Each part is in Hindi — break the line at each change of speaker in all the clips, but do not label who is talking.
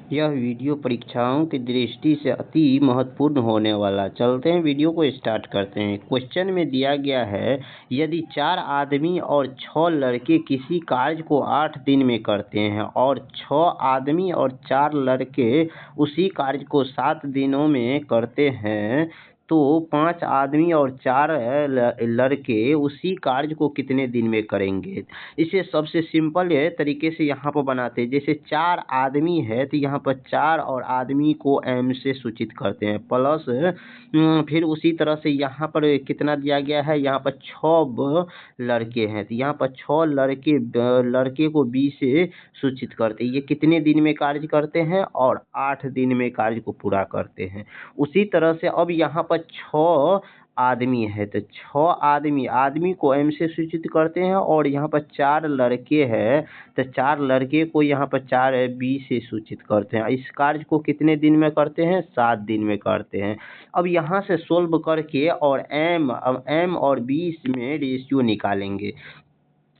यह वीडियो परीक्षाओं की दृष्टि से अति महत्वपूर्ण होने वाला। चलते हैं वीडियो को स्टार्ट करते हैं। क्वेश्चन में दिया गया है, यदि 4 आदमी और 6 लड़के किसी कार्य को 8 दिन में करते हैं और 6 आदमी और 4 लड़के उसी कार्य को 7 दिनों में करते हैं, तो 5 आदमी और 4 लड़के उसी कार्य को कितने दिन में करेंगे। इसे सबसे सिंपल तरीके से यहाँ पर बनाते हैं। जैसे 4 आदमी है तो यहाँ पर 4 और आदमी को एम से सूचित करते हैं, प्लस फिर उसी तरह से यहाँ पर कितना दिया गया है, यहाँ पर 6 लड़के हैं तो यहाँ पर 6 लड़के को बी से सूचित करते हैं। ये कितने दिन में कार्य करते हैं और 8 दिन में कार्य को पूरा करते हैं। उसी तरह से अब यहाँ पर 6 आदमी है तो 6 आदमी को एम से सूचित करते हैं और यहाँ पर 4 लड़के हैं तो 4 लड़के को यहाँ पर 4 बी से सूचित करते हैं। इस कार्य को कितने दिन में करते हैं, 7 दिन में करते हैं। अब यहाँ से सोल्व करके और एम और बी में रेशियो निकालेंगे।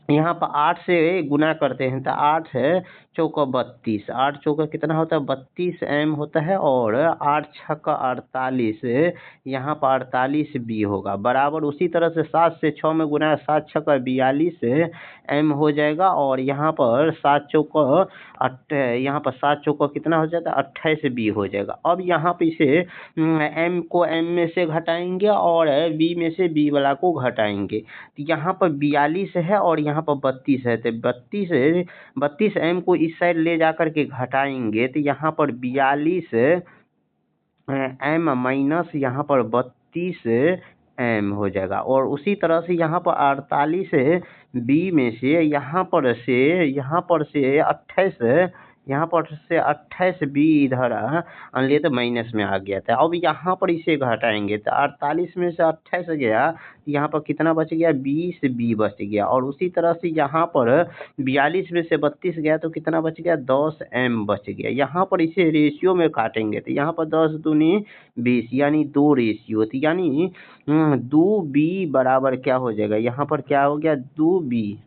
यहाँ पर 8 से गुना करते हैं तो 8 है चौका 32, 8 चौका कितना होता है 32 एम होता है और 8 छक्का 48, यहाँ पर 48 बी होगा बराबर। उसी तरह से 7 से 6 में गुना 7 छक्का 42 एम हो जाएगा और यहाँ पर 7 चौका कितना हो जाता है 28 बी हो जाएगा। अब यहाँ पे इसे एम को एम में से घटाएंगे और बी में से बी वाला को घटाएंगे। तो यहाँ पर 42 है और यहाँ पर 32 है तो 32 एम को इस साइड ले जाकर के घटाएंगे तो यहाँ पर 42 एम माइनस यहाँ पर 32 एम हो जाएगा। और उसी तरह से यहाँ पर 48 बी में से यहाँ पर से 28, यहाँ पर से 28 बी इधर लिए तो माइनस में आ गया था। अब यहाँ पर इसे घटाएंगे तो 48 में से 28 गया, यहाँ पर कितना बच गया 20 बी बच गया। और उसी तरह से यहाँ पर 42 में से 32 गया तो कितना बच गया 10 एम बच गया। यहाँ पर इसे रेशियो में काटेंगे तो यहाँ पर 10 दूनी 20 यानी 2 रेशियो, तो यानी 2 बी बराबर क्या हो जाएगा, यहाँ पर क्या हो गया 2 बी,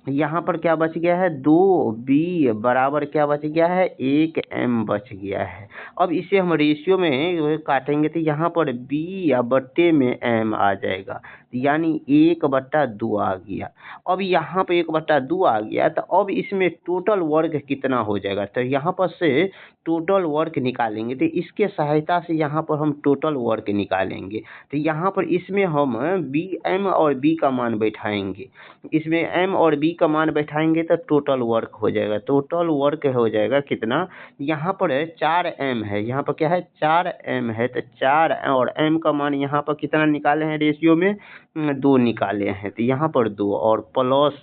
यहाँ पर क्या बच गया है 2 बी बराबर क्या बच गया है 1 एम बच गया है। अब इसे हम रेशियो में काटेंगे तो यहाँ पर बी या बट्टे में एम आ जाएगा यानी 1/2 आ गया। अब यहाँ पर 1/2 आ गया तो अब इसमें टोटल वर्क कितना हो जाएगा, तो यहाँ पर से टोटल वर्क निकालेंगे तो इसके सहायता से यहाँ पर हम टोटल वर्क निकालेंगे। तो यहाँ पर इसमें हम बी एम और बी का मान बैठाएंगे, इसमें एम और बी का मान बैठाएंगे तो टोटल वर्क हो जाएगा। टोटल वर्क हो जाएगा कितना, यहाँ पर 4 एम है, यहाँ पर क्या है 4 एम है तो 4 और एम का मान यहाँ पर कितना निकाले हैं रेशियो में 2 निकाले हैं तो यहाँ पर 2 और प्लस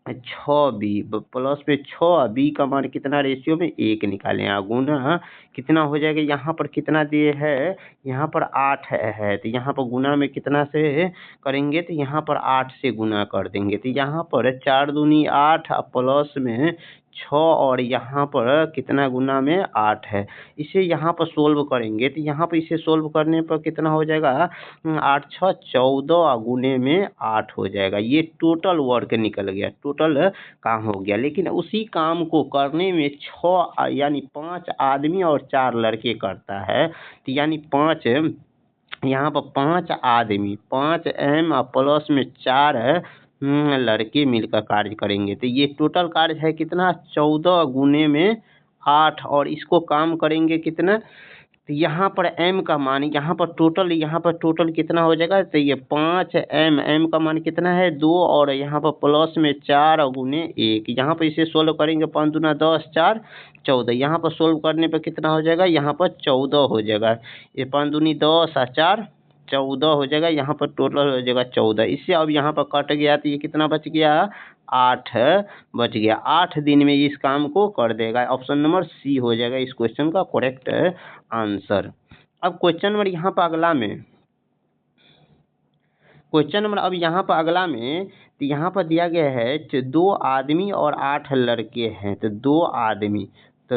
6 बी, प्लस में 6 बी का मान कितना रेशियो में 1 निकाले हैं। गुना कितना हो जाएगा, यहाँ पर कितना दिए है यहाँ पर 8 है तो यहाँ पर गुना में कितना से करेंगे तो यहाँ पर 8 से गुना कर देंगे तो यहाँ पर 4 दूनी 8 प्लस में 6 और यहाँ पर कितना गुना में 8 है। इसे यहाँ पर सोल्व करेंगे तो यहाँ पर इसे सोल्व करने पर कितना हो जाएगा 8 6 14 गुने में 8 हो जाएगा। ये टोटल वर्क निकल गया, टोटल काम हो गया। लेकिन उसी काम को करने में 6 यानी 5 आदमी और 4 लड़के करता है तो यानी 5 यहाँ पर 5 आदमी 5 एम प्लस में 4 लड़के मिलकर कार्य करेंगे तो ये टोटल कार्य है कितना 14 गुने में 8 और इसको काम करेंगे कितना, तो यहाँ पर m का मान यहाँ पर टोटल कितना हो जाएगा तो ये 5 m का मान कितना है 2 और यहाँ पर प्लस में 4 गुने 1, यहाँ पर इसे सोल्व करेंगे 5 दूना 10 4 14, यहाँ पर सोल्व करने पर कितना हो जाएगा यहाँ पर 14 हो जाएगा। ये 5 दूनी 10 और 4 14 हो जाएगा, यहाँ पर टोटल हो जाएगा 14। इससे अब यहाँ पर कट गया तो ये कितना बच गया 8 बच गया। 8 दिन में इस काम को कर देगा। ऑप्शन नंबर सी हो जाएगा इस क्वेश्चन का करेक्ट आंसर। अब क्वेश्चन नंबर यहाँ पर अगला में तो यहाँ पर दिया गया है 2 आदमी और 8 लड़के हैं तो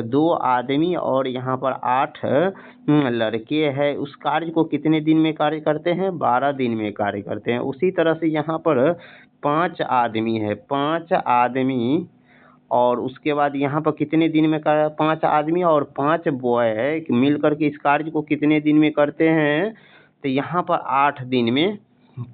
2 आदमी और यहाँ पर 8 लड़के हैं। उस कार्य को कितने दिन में कार्य करते हैं 12 दिन में कार्य करते हैं। उसी तरह से यहाँ पर 5 आदमी है, 5 आदमी और उसके बाद यहाँ पर कितने दिन में कर 5 आदमी और 5 बॉय मिल करके इस कार्य को कितने दिन में करते हैं, तो यहाँ पर 8 दिन में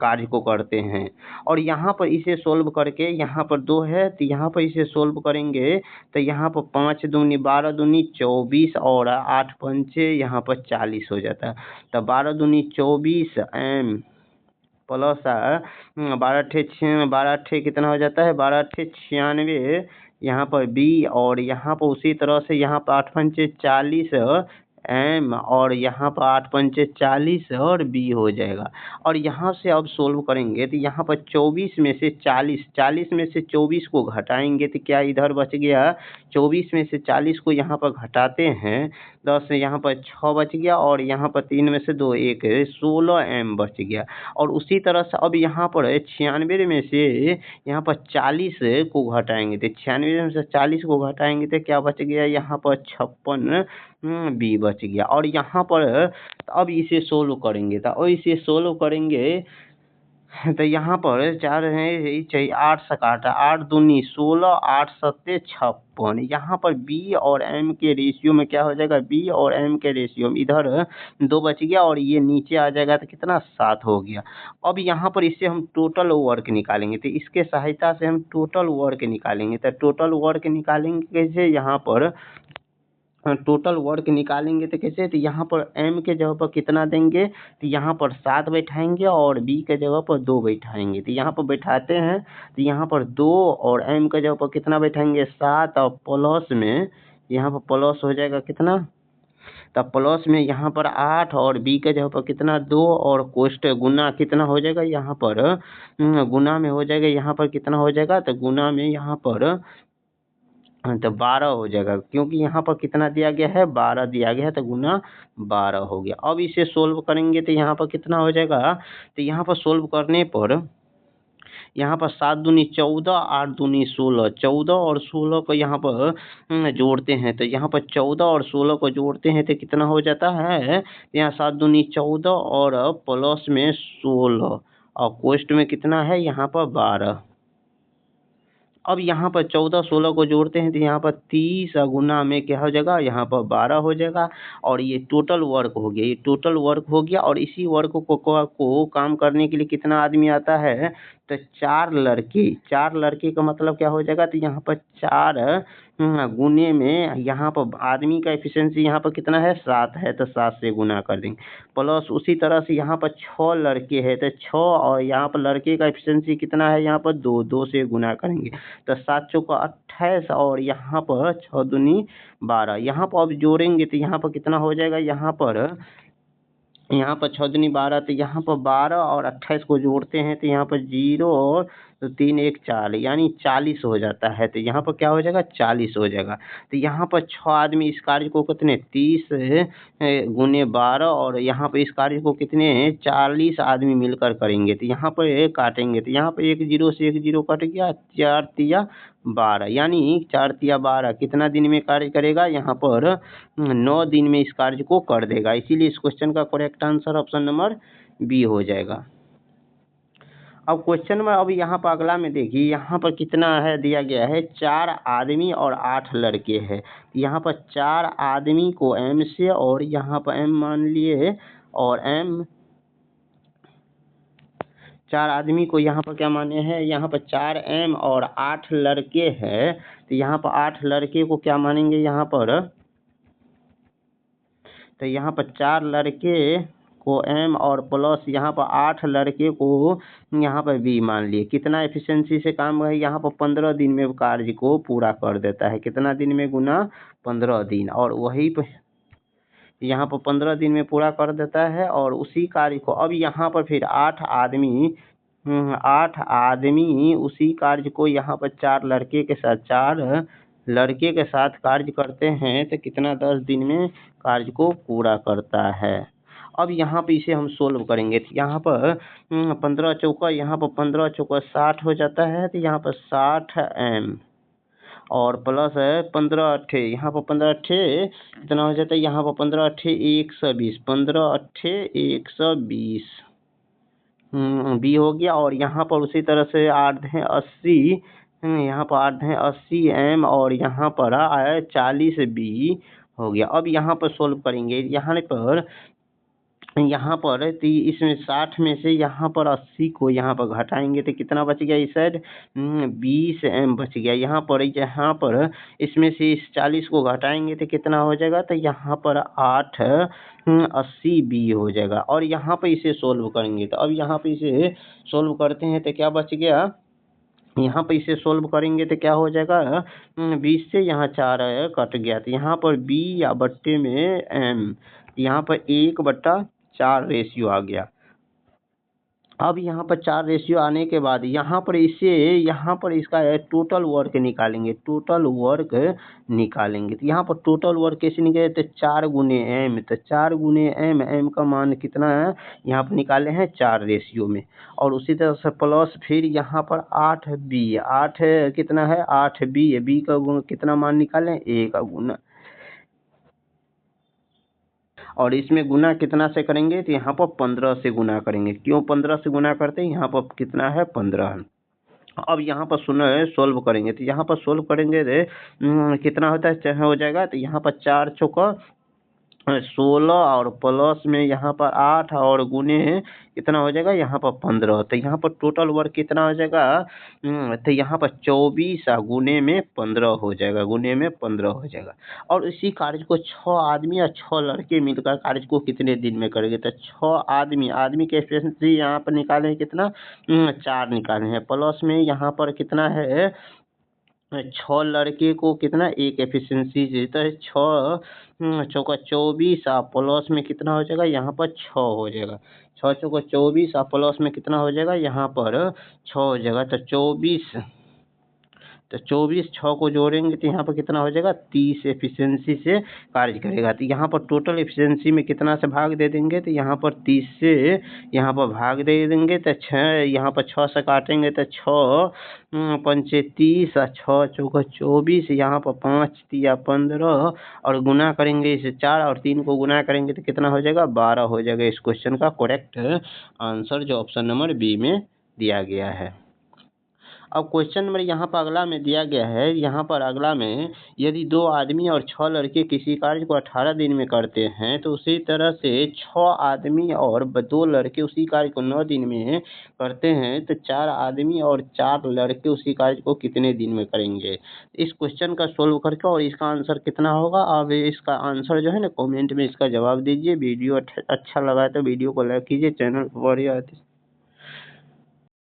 कार्य को करते हैं। और यहाँ पर इसे सोल्व करके यहाँ पर 2 है तो यहाँ पर इसे सोल्व करेंगे तो यहाँ पर 5 दूनी 12 दूनी 24 और 8 पंचे यहाँ पर 40 हो जाता है। तो 12 दूनी 24 एम प्लस 12 अट्ठे कितना हो जाता है, 12 अट्ठे 96 यहाँ पर बी, और यहाँ पर उसी तरह से यहाँ पर 8 पंचे 40 एम और यहाँ पर 8 पंचे 40 और बी हो जाएगा। और यहाँ से अब सोल्व करेंगे तो यहाँ पर 24 में से 40 में से 24 को घटाएंगे तो क्या इधर बच गया, 24 में से 40 को यहाँ पर घटाते हैं 10 यहाँ पर 6 बच गया और यहाँ पर 3 में से 2 1 16 एम बच गया। और उसी तरह से अब यहाँ पर 96 में से यहाँ पर 40 को घटाएंगे तो 96 में से 40 को घटाएंगे तो क्या बच गया, यहाँ पर 56 बी बच गया। और यहाँ पर अब इसे सोल्व करेंगे तो इसे सोल्व करेंगे तो यहाँ पर 4 है यही चाहिए, 8 से काटा 8 दूनी 16 8 सत्ते 56। यहाँ पर बी और एम के रेशियो में क्या हो जाएगा, बी और एम के रेशियो में इधर 2 बच गया और ये नीचे आ जाएगा तो कितना 7 हो गया। अब यहाँ पर इससे हम टोटल वर्क निकालेंगे तो इसके सहायता से हम टोटल वर्क निकालेंगे। तो टोटल वर्क निकालेंगे कैसे, यहाँ पर टोटल वर्क निकालेंगे तो कैसे, तो यहाँ पर m के जगह पर कितना देंगे, तो यहाँ पर 7 बैठाएंगे और b के जगह पर 2 बैठाएंगे। तो यहाँ पर बैठाते हैं तो यहाँ पर 2 और m के जगह पर कितना बैठाएंगे 7 और प्लस में यहाँ पर प्लस हो जाएगा कितना, तो प्लस में यहाँ पर 8 और b के जगह पर कितना 2 और कोष्ट गुना कितना हो जाएगा, यहाँ पर गुना में हो जाएगा, यहाँ पर कितना हो जाएगा, तो गुना में यहाँ पर तो 12 हो जाएगा, क्योंकि यहाँ पर कितना दिया गया है 12 दिया गया है तो गुना 12 हो गया। अब इसे सोल्व करेंगे तो यहाँ पर कितना हो जाएगा, तो यहाँ पर सोल्व करने पर यहाँ पर 7 दूनी 14 8 दूनी 16, 14 और 16 को यहाँ पर जोड़ते हैं तो यहाँ पर 14 और 16 को जोड़ते हैं तो कितना हो जाता है, यहाँ 7 दूनी 14 और प्लस में 16 और कोष्ट में कितना है यहाँ पर 12। अब यहाँ पर 14 16 को जोड़ते हैं तो यहाँ पर 30 गुना में क्या हो जाएगा, यहाँ पर 12 हो जाएगा। और ये टोटल वर्क हो गया, ये टोटल वर्क हो गया। और इसी वर्क को काम करने के लिए कितना आदमी आता है, तो 4 लड़के का मतलब क्या हो जाएगा, तो यहाँ पर 4 गुने में यहाँ पर आदमी का एफिशिएंसी यहाँ पर कितना है 7 है तो 7 से गुना कर देंगे। प्लस उसी तरह से यहाँ पर 6 लड़के हैं तो 6 और यहाँ पर लड़के का एफिशिएंसी कितना है यहाँ पर 2 से गुना करेंगे तो 7 चौका 28 और यहाँ पर 6 दूनी 12। यहाँ पर अब जोड़ेंगे तो यहाँ पर कितना हो जाएगा, यहाँ पर 6 दूनी 12 तो यहाँ पर 12 और 28 को जोड़ते हैं तो यहाँ पर 0 और 3 1 4 यानी 40 हो जाता है। तो यहाँ पर क्या हो जाएगा 40 हो जाएगा। तो यहाँ पर 6 आदमी इस कार्य को कितने 30 गुने 12 और यहाँ पर इस कार्य को कितने 40 आदमी मिलकर करेंगे। तो यहाँ पर काटेंगे तो यहाँ पर 1 0 से 1 0 कट गया, 4 तिया 12 यानी 4 तिया 12 कितना दिन में कार्य करेगा, यहाँ पर 9 दिन में इस कार्य को कर देगा। इसीलिए इस क्वेश्चन का correct answer option number B हो जाएगा। अब क्वेश्चन में अब यहाँ पर अगला में देखिए, यहाँ पर कितना है दिया गया है 4 आदमी और 8 लड़के हैं। यहाँ पर 4 आदमी को m से और यहाँ पर m मान लिए और m 4 आदमी को यहाँ पर क्या माने हैं, यहाँ पर 4m और 8 लड़के हैं तो यहाँ पर 8 लड़के को क्या मानेंगे, यहाँ पर तो यहाँ पर 4 लड़के को m और प्लस यहाँ पर 8 लड़के को यहाँ पर b मान लिए। कितना एफिशिएंसी से काम है, यहाँ पर 15 दिन में कार्य को पूरा कर देता है। कितना दिन में गुना 15 दिन, और वही पर यहाँ पर 15 दिन में पूरा कर देता है। और उसी कार्य को अब यहाँ पर फिर 8 आदमी उसी कार्य को यहाँ पर 4 लड़के के साथ कार्य करते हैं तो कितना 10 दिन में कार्य को पूरा करता है। अब यहाँ पे इसे हम सोल्व करेंगे तो यहाँ पर 15 चौका यहाँ पर 15 चौका 60 हो जाता है तो यहाँ पर 60 m और प्लस है 15 अट्ठे यहाँ पर 15 अट्ठे कितना हो जाता है, यहाँ पर 15 अट्ठे 120, 15 अट्ठे 120 बी हो गया। और यहाँ पर उसी तरह से 8 है 80 यहाँ पर 8 है 80m और यहाँ पर आया 40b हो गया। अब यहाँ पर सोल्व करेंगे, यहाँ पर तो इसमें 60 में से यहाँ पर 80 को यहाँ पर घटाएंगे तो कितना बच गया इस साइड 20m बच गया। यहाँ पर इसमें से इस 40 को घटाएंगे तो कितना हो जाएगा, तो यहाँ पर 8 80b हो जाएगा। और यहाँ पर इसे सोल्व करेंगे, तो अब यहाँ पे इसे सोल्व करते हैं तो क्या बच गया, यहाँ पर इसे सोल्व करेंगे तो क्या हो जाएगा 20 से यहाँ 4 कट गया, तो यहाँ पर b या बट्टे में m, यहाँ पर 1/4 रेशियो आ गया। अब यहाँ पर 4 रेशियो आने के बाद यहाँ पर इसका टोटल वर्क निकालेंगे, तो यहाँ पर टोटल वर्क कैसे निकाले, तो 4 गुने m, तो 4 गुने m का मान कितना है यहाँ पर निकाले हैं 4 रेशियो में। और उसी तरह से प्लस फिर यहाँ पर 8b, 8 कितना है 8b का कितना मान निकालें 1 का गुना, और इसमें गुना कितना से करेंगे, तो यहाँ पर 15 से गुना करेंगे। क्यों 15 से गुना करते हैं, यहाँ पर कितना है 15। अब यहाँ पर सोल्व करेंगे, तो यहाँ पर सोल्व करेंगे कितना होता है हो जाएगा, तो यहाँ पर 4 चौका 16 और प्लस में यहाँ पर 8 और गुने कितना हो जाएगा यहाँ पर 15, तो यहाँ पर टोटल वर्क कितना हो जाएगा, तो यहाँ पर 24 गुने में 15 हो जाएगा, और इसी कार्य को 6 आदमी या 6 लड़के मिलकर कार्य को कितने दिन में करेंगे, तो 6 आदमी के एफिशिएंसी यहाँ पर निकाले कितना 4 निकाले हैं, प्लस में यहाँ पर कितना है 6 लड़के को कितना एक एफिशिएंसी देता है, 6 चौका 24 प्लस में कितना हो जाएगा यहाँ पर 6 हो जाएगा, 6 चौका 24 प्लस में कितना हो जाएगा यहाँ पर 6 हो जाएगा, तो 24 6 को जोड़ेंगे तो यहाँ पर कितना हो जाएगा 30 एफिशिएंसी से कार्य करेगा। तो यहाँ पर टोटल एफिशिएंसी में कितना से भाग दे देंगे, तो यहाँ पर 30 से यहाँ पर भाग दे देंगे, तो 6 यहाँ पर 6 से काटेंगे तो 6 पंचे 30 और 6 चौका 24, यहाँ पर 5 तिया 15 और गुना करेंगे इसे 4 और 3 को गुना करेंगे तो कितना हो जाएगा 12 हो जाएगा। इस क्वेश्चन का करेक्ट आंसर जो ऑप्शन नंबर बी में दिया गया है। अब क्वेश्चन नंबर यहाँ पर अगला में दिया गया है, यहाँ पर अगला में यदि 2 आदमी और 6 लड़के किसी कार्य को 18 दिन में करते हैं, तो उसी तरह से 6 आदमी और 2 लड़के उसी कार्य को 9 दिन में करते हैं, तो 4 आदमी और 4 लड़के उसी कार्य को कितने दिन में करेंगे। इस क्वेश्चन का सोल्व करके और इसका आंसर कितना होगा, अब इसका आंसर जो है ना कॉमेंट में इसका जवाब दीजिए। वीडियो अच्छा लगा तो वीडियो को लाइक कीजिए, चैनल पर